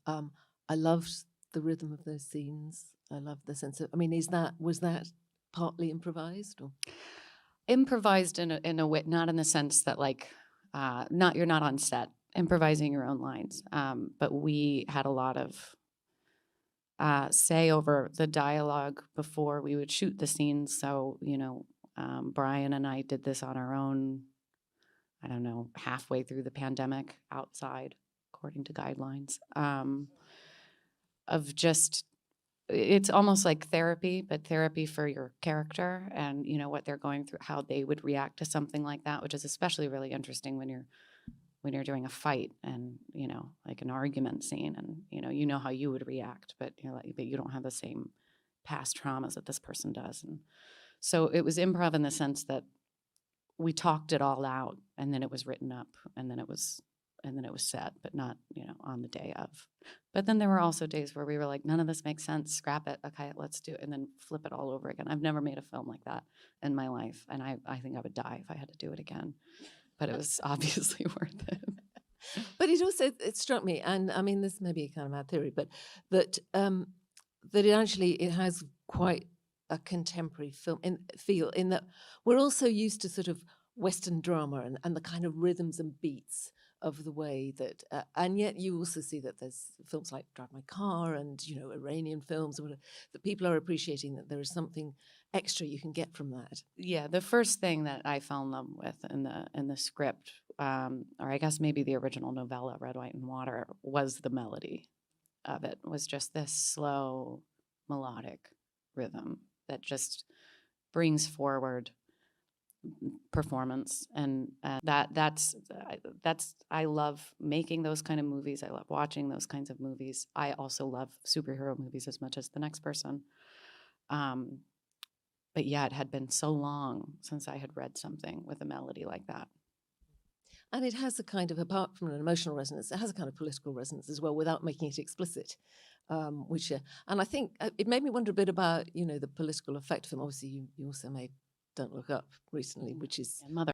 I loved the rhythm of those scenes. I loved the sense of, I mean, was that partly improvised? Or? Improvised in a way, not in the sense that like, you're not on set improvising your own lines, but we had a lot of say over the dialogue before we would shoot the scenes. So, Brian and I did this on our own, I don't know, halfway through the pandemic outside, according to guidelines, of just, it's almost like therapy, but therapy for your character and, what they're going through, how they would react to something like that, which is especially really interesting when you're doing a fight and, like an argument scene and, how you would react, but but you don't have the same past traumas that this person does. And so it was improv in the sense that we talked it all out and then it was written up and then it was set, but not, on the day of. But then there were also days where we were like, none of this makes sense, scrap it, okay, let's do it, and then flip it all over again. I've never made a film like that in my life, and I think I would die if I had to do it again. But it was obviously worth it. But it struck me, and I mean, this may be a kind of mad theory, but that it has quite a contemporary film feel in that we're also used to sort of Western drama and the kind of rhythms and beats of the way that, and yet you also see that there's films like Drive My Car and Iranian films or whatever, that people are appreciating that there is something extra you can get from that. Yeah, the first thing that I fell in love with in the script, or I guess maybe the original novella, Red, White, and Water, was the melody of it. Was just this slow, melodic rhythm that just brings forward performance, and that's I love making those kind of movies. I love watching those kinds of movies. I also love superhero movies as much as the next person. But yeah, it had been so long since I had read something with a melody like that. And it has a kind of, apart from an emotional resonance, it has a kind of political resonance as well, without making it explicit. And I think it made me wonder a bit about, the political effect of them. Obviously, you also made Don't Look Up recently, which is And Mother